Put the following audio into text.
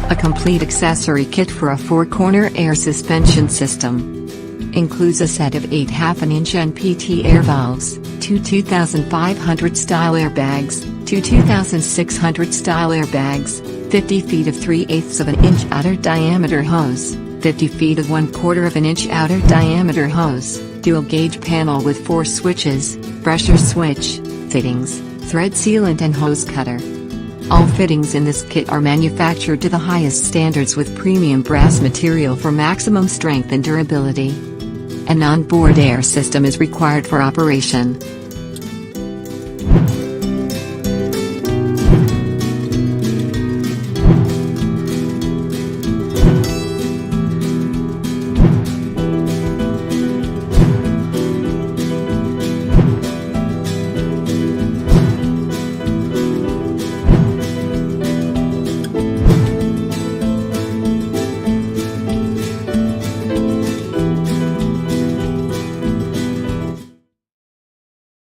A complete accessory kit for a 4-corner air suspension system. Includes a set of 8 1/2-inch NPT air valves, 2 2500 style airbags, 2 2600 style airbags, 50 feet of 3/8 of an inch outer diameter hose, 50 feet of 1/4 of an inch outer diameter hose, dual gauge panel with 4 switches, pressure switch, fittings, thread sealant and hose cutter. All fittings in this kit are manufactured to the highest standards with premium brass material for maximum strength and durability. An onboard air system is required for operation.